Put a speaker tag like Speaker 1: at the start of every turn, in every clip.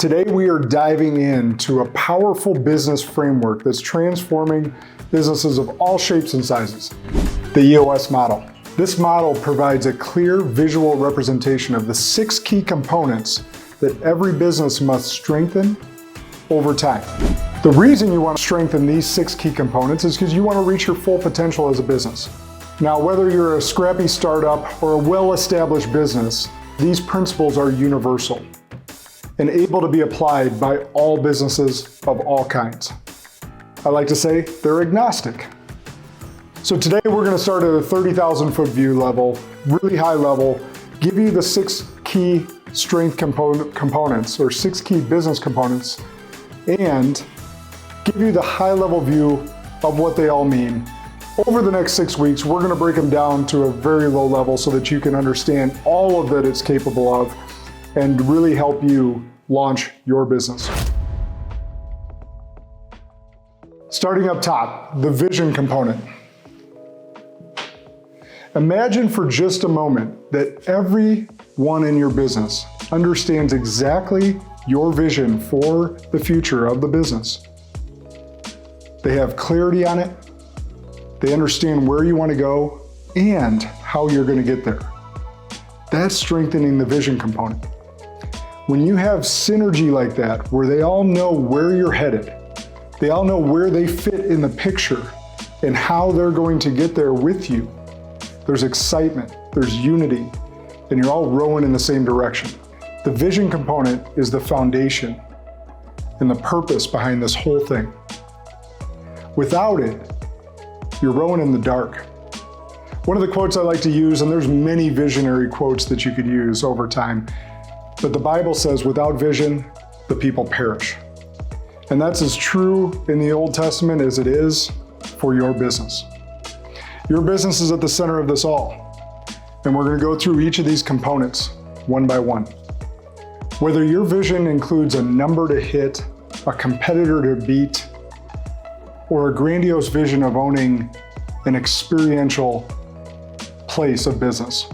Speaker 1: Today we are diving into a powerful business framework that's transforming businesses of all shapes and sizes, the EOS model. This model provides a clear visual representation of the 6 key components that every business must strengthen over time. The reason you want to strengthen these 6 key components is because you want to reach your full potential as a business. Now, whether you're a scrappy startup or a well-established business, these principles are universal and able to be applied by all businesses of all kinds. I like to say they're agnostic. So today we're going to start at a 30,000 foot view level, really high level, give you the 6 key strength components or 6 key business components, and give you the high level view of what they all mean. Over the next 6 weeks, we're going to break them down to a very low level so that you can understand all of that it's capable of and really help you launch your business. Starting up top, the vision component. Imagine for just a moment that everyone in your business understands exactly your vision for the future of the business. They have clarity on it, they understand where you want to go and how you're going to get there. That's strengthening the vision component. When you have synergy like that, where they all know where you're headed, they all know where they fit in the picture and how they're going to get there with you, there's excitement, there's unity, and you're all rowing in the same direction. The vision component is the foundation and the purpose behind this whole thing. Without it, you're rowing in the dark. One of the quotes I like to use, and there's many visionary quotes that you could use over time, but the Bible says, without vision, the people perish. And that's as true in the Old Testament as it is for your business. Your business is at the center of this all. And we're going to go through each of these components one by one. Whether your vision includes a number to hit, a competitor to beat, or a grandiose vision of owning an experiential place of business.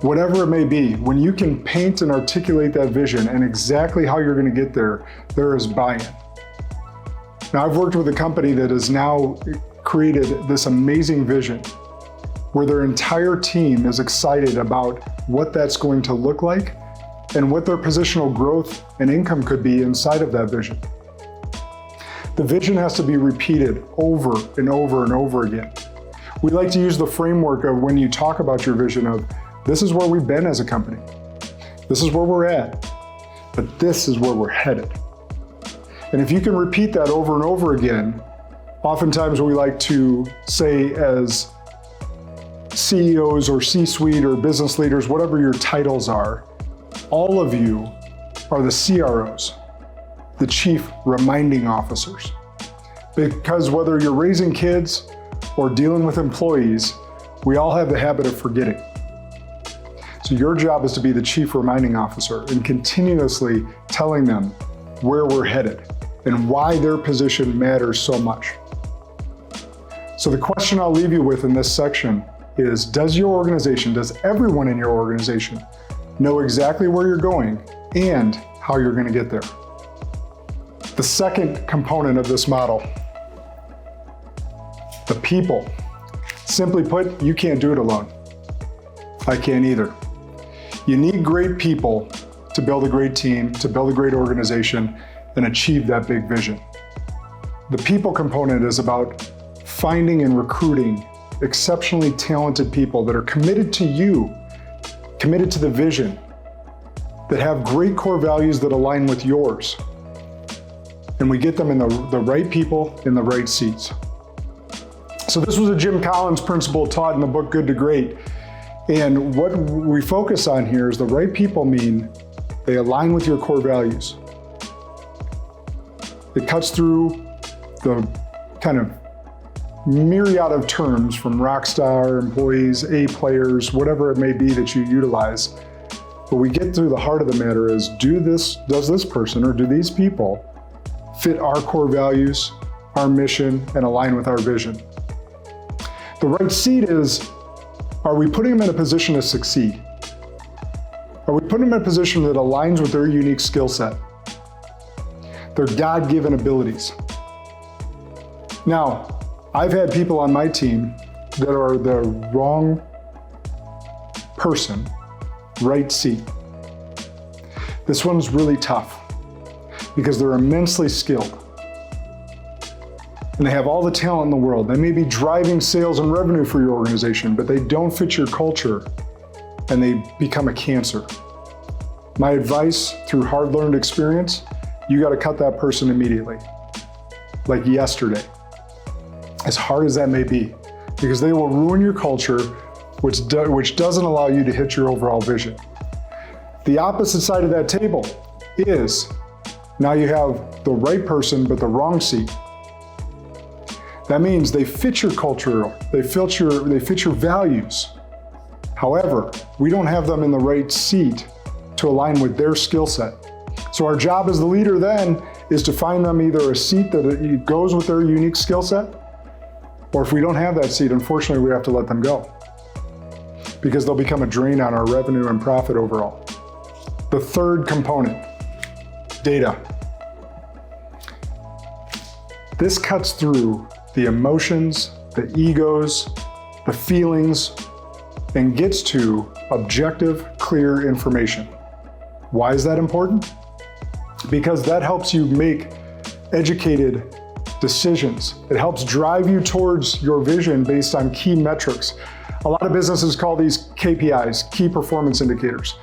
Speaker 1: Whatever it may be, when you can paint and articulate that vision and exactly how you're going to get there, there is buy-in. Now, I've worked with a company that has now created this amazing vision where their entire team is excited about what that's going to look like and what their positional growth and income could be inside of that vision. The vision has to be repeated over and over and over again. We like to use the framework of when you talk about your vision of, this is where we've been as a company. This is where we're at, but this is where we're headed. And if you can repeat that over and over again, oftentimes we like to say as CEOs or C-suite or business leaders, whatever your titles are, all of you are the CROs, the chief reminding officers. Because whether you're raising kids or dealing with employees, we all have the habit of forgetting. So your job is to be the chief reminding officer and continuously telling them where we're headed and why their position matters so much. So the question I'll leave you with in this section is, does your organization, does everyone in your organization know exactly where you're going and how you're going to get there? The second component of this model, the people. Simply put, you can't do it alone. I can't either. You need great people to build a great team, to build a great organization, and achieve that big vision. The people component is about finding and recruiting exceptionally talented people that are committed to you, committed to the vision, that have great core values that align with yours. And we get them in the right people in the right seats. So this was a Jim Collins principle taught in the book Good to Great. And what we focus on here is the right people mean they align with your core values. It cuts through the kind of myriad of terms from rock star, employees, A players, whatever it may be that you utilize. But we get through the heart of the matter is, does this person or do these people fit our core values, our mission, and align with our vision? The right seat is, are we putting them in a position to succeed? Are we putting them in a position that aligns with their unique skill set, their God-given abilities? Now, I've had people on my team that are the wrong person, right seat. This one's really tough because they're immensely skilled and they have all the talent in the world. They may be driving sales and revenue for your organization, but they don't fit your culture and they become a cancer. My advice through hard-learned experience, you got to cut that person immediately, like yesterday, as hard as that may be, because they will ruin your culture, which doesn't allow you to hit your overall vision. The opposite side of that table is now you have the right person, but the wrong seat. That means they fit your culture, they fit your values. However, we don't have them in the right seat to align with their skill set. So our job as the leader then is to find them either a seat that goes with their unique skill set, or if we don't have that seat, unfortunately, we have to let them go because they'll become a drain on our revenue and profit overall. The third component, data. This cuts through the emotions, the egos, the feelings, and gets to objective, clear information. Why is that important? Because that helps you make educated decisions. It helps drive you towards your vision based on key metrics. A lot of businesses call these KPIs, key performance indicators.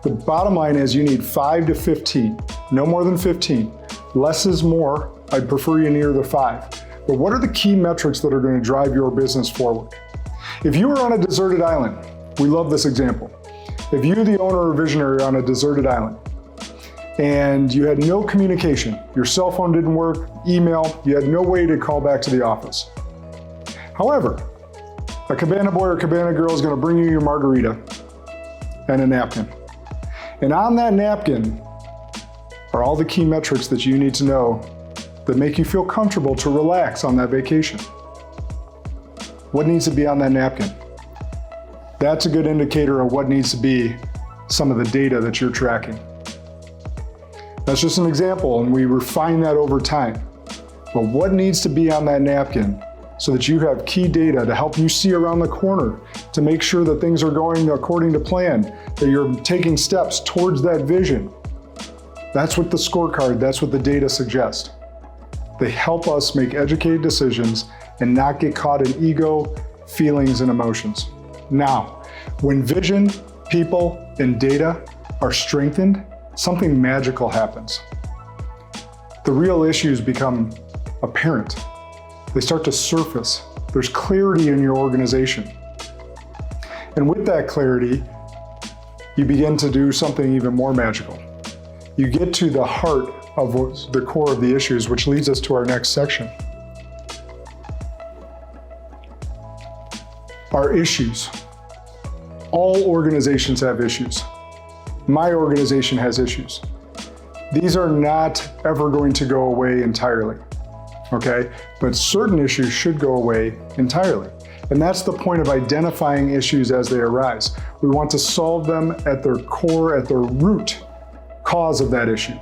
Speaker 1: The bottom line is you need 5 to 15, no more than 15. Less is more. I'd prefer you near the 5. But what are the key metrics that are going to drive your business forward? If you were on a deserted island, we love this example. If you, the owner or visionary, are on a deserted island and you had no communication, your cell phone didn't work, email, you had no way to call back to the office. However, a cabana boy or cabana girl is going to bring you your margarita and a napkin. And on that napkin are all the key metrics that you need to know that make you feel comfortable to relax on that vacation. What needs to be on that napkin? That's a good indicator of what needs to be some of the data that you're tracking. That's just an example, and we refine that over time. But what needs to be on that napkin so that you have key data to help you see around the corner, to make sure that things are going according to plan, that you're taking steps towards that vision? That's what the scorecard, that's what the data suggest. They help us make educated decisions and not get caught in ego, feelings, and emotions. Now, when vision, people, and data are strengthened, something magical happens. The real issues become apparent. They start to surface. There's clarity in your organization. And with that clarity, you begin to do something even more magical. You get to the heart of the core of the issues, which leads us to our next section. Our issues. All organizations have issues. My organization has issues. These are not ever going to go away entirely, okay? But certain issues should go away entirely. And that's the point of identifying issues as they arise. We want to solve them at their core, at their root cause of that issue.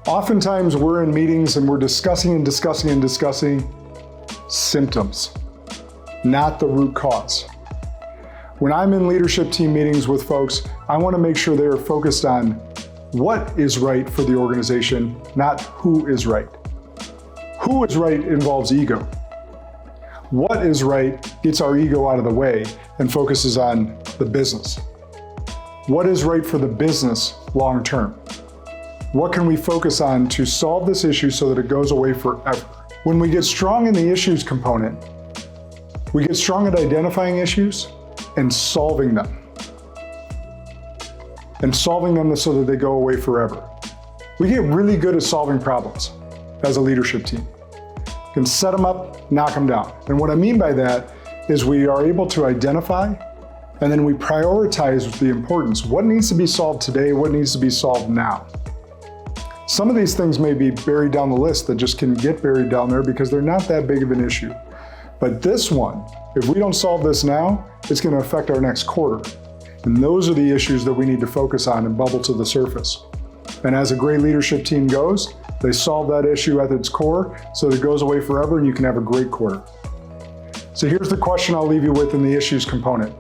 Speaker 1: Oftentimes we're in meetings and we're discussing symptoms, not the root cause. When I'm in leadership team meetings with folks, I want to make sure they are focused on what is right for the organization, not who is right. Who is right involves ego. What is right gets our ego out of the way and focuses on the business. What is right for the business long term? What can we focus on to solve this issue so that it goes away forever? When we get strong in the issues component, we get strong at identifying issues and solving them. And solving them so that they go away forever. We get really good at solving problems as a leadership team. You can set them up, knock them down. And what I mean by that is we are able to identify and then we prioritize the importance. What needs to be solved today? What needs to be solved now? Some of these things may be buried down the list that just can get buried down there because they're not that big of an issue. But this one, if we don't solve this now, it's going to affect our next quarter. And those are the issues that we need to focus on and bubble to the surface. And as a great leadership team goes, they solve that issue at its core so that it goes away forever and you can have a great quarter. So here's the question I'll leave you with in the issues component.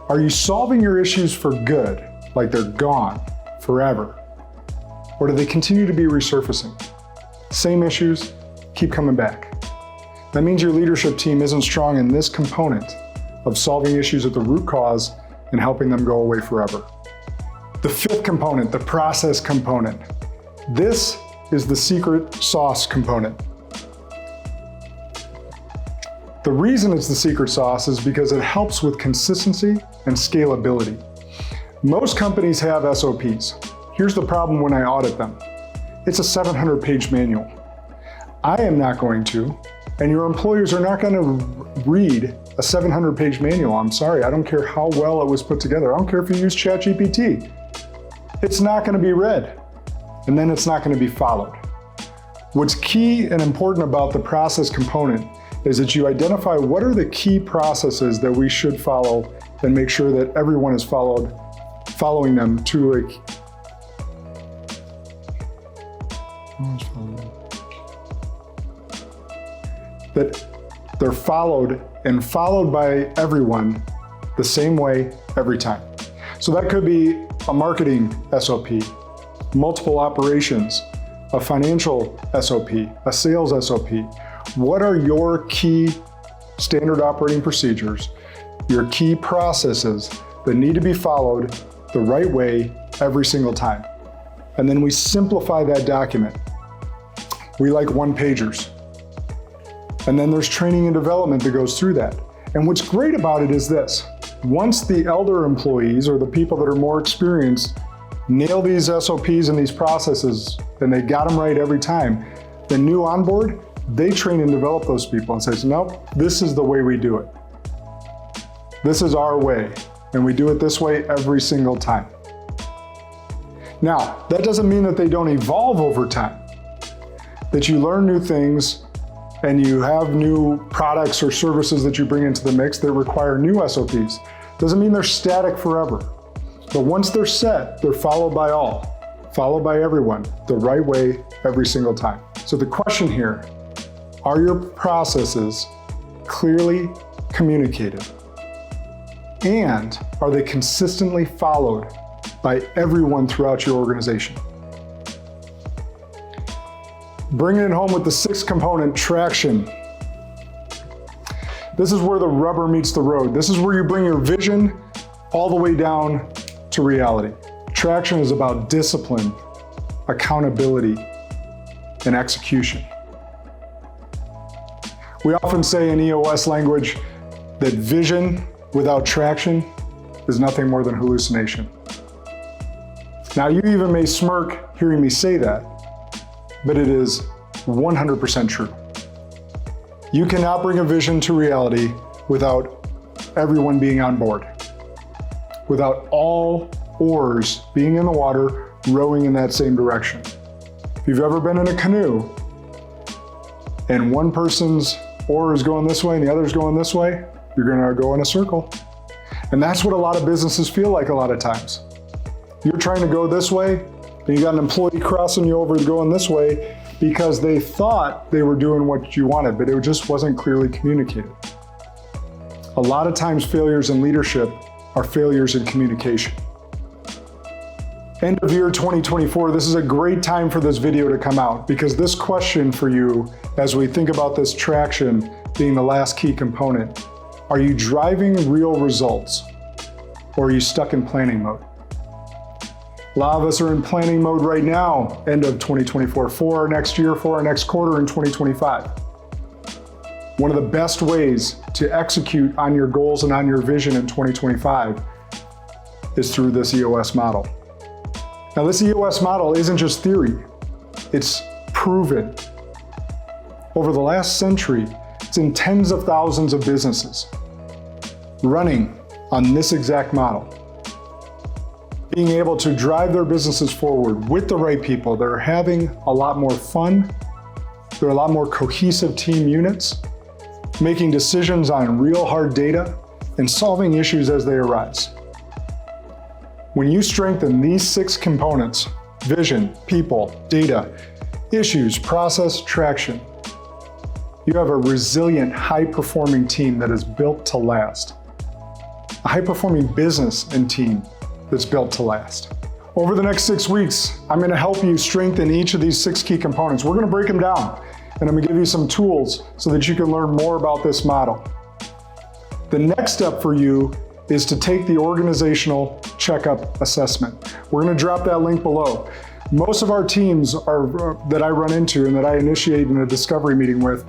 Speaker 1: Are you solving your issues for good, like they're gone forever? Or do they continue to be resurfacing? Same issues, keep coming back. That means your leadership team isn't strong in this component of solving issues at the root cause and helping them go away forever. The fifth component, the process component. This is the secret sauce component. The reason it's the secret sauce is because it helps with consistency and scalability. Most companies have SOPs. Here's the problem when I audit them. It's a 700-page manual. I am not going to, and your employers are not going to read a 700-page manual. I'm sorry, I don't care how well it was put together. I don't care if you use ChatGPT. It's not going to be read, and then it's not going to be followed. What's key and important about the process component is that you identify what are the key processes that we should follow and make sure that everyone is following them to a that they're followed and followed by everyone the same way every time. So that could be a marketing SOP, multiple operations, a financial SOP, a sales SOP. What are your key standard operating procedures, your key processes that need to be followed the right way every single time? And then we simplify that document. We like one-pagers. And then there's training and development that goes through that. And what's great about it is this. Once the elder employees or the people that are more experienced nail these SOPs and these processes and they got them right every time, the new onboard, they train and develop those people and says, nope, this is the way we do it. This is our way, and we do it this way every single time. Now, that doesn't mean that they don't evolve over time, that you learn new things and you have new products or services that you bring into the mix that require new SOPs. Doesn't mean they're static forever. But once they're set, they're followed by all, followed by everyone, the right way every single time. So the question here, are your processes clearly communicated? And are they consistently followed by everyone throughout your organization? Bringing it home with the sixth component, traction. This is where the rubber meets the road. This is where you bring your vision all the way down to reality. Traction is about discipline, accountability, and execution. We often say in EOS language that vision without traction is nothing more than hallucination. Now, you even may smirk hearing me say that, but it is 100% true. You cannot bring a vision to reality without everyone being on board, without all oars being in the water, rowing in that same direction. If you've ever been in a canoe and one person's oar is going this way and the other's going this way, you're gonna go in a circle. And that's what a lot of businesses feel like a lot of times. You're trying to go this way, and you got an employee crossing you over going this way because they thought they were doing what you wanted, but it just wasn't clearly communicated. A lot of times failures in leadership are failures in communication. End of year 2024, this is a great time for this video to come out because this question for you, as we think about this traction being the last key component, are you driving real results or are you stuck in planning mode? A lot of us are in planning mode right now, end of 2024, for our next year, for our next quarter in 2025. One of the best ways to execute on your goals and on your vision in 2025 is through this EOS model. Now, this EOS model isn't just theory, it's proven. Over the last century, it's in tens of thousands of businesses running on this exact model. Being able to drive their businesses forward with the right people. They're having a lot more fun. They're a lot more cohesive team units, making decisions on real hard data and solving issues as they arise. When you strengthen these 6 components, vision, people, data, issues, process, traction, you have a resilient, high-performing team that is built to last. A high-performing business and team that's built to last. Over the next 6 weeks, I'm going to help you strengthen each of these 6 key components. We're going to break them down, and I'm going to give you some tools so that you can learn more about this model. The next step for you is to take the organizational checkup assessment. We're going to drop that link below. Most of our teams that I run into and that I initiate in a discovery meeting with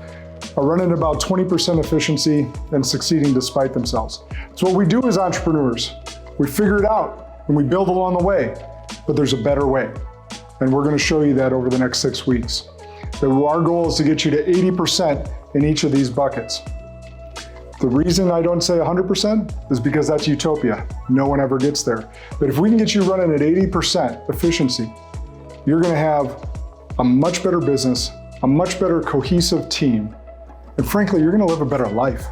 Speaker 1: are running about 20% efficiency and succeeding despite themselves. It's what we do as entrepreneurs. We figure it out and we build along the way, but there's a better way. And we're going to show you that over the next 6 weeks. Our goal is to get you to 80% in each of these buckets. The reason I don't say 100% is because that's utopia. No one ever gets there. But if we can get you running at 80% efficiency, you're going to have a much better business, a much better cohesive team, and frankly, you're going to live a better life.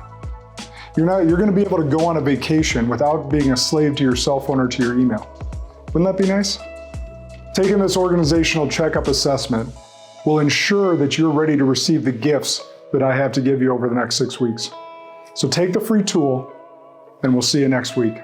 Speaker 1: You're going to be able to go on a vacation without being a slave to your cell phone or to your email. Wouldn't that be nice? Taking this organizational checkup assessment will ensure that you're ready to receive the gifts that I have to give you over the next 6 weeks. So take the free tool, and we'll see you next week.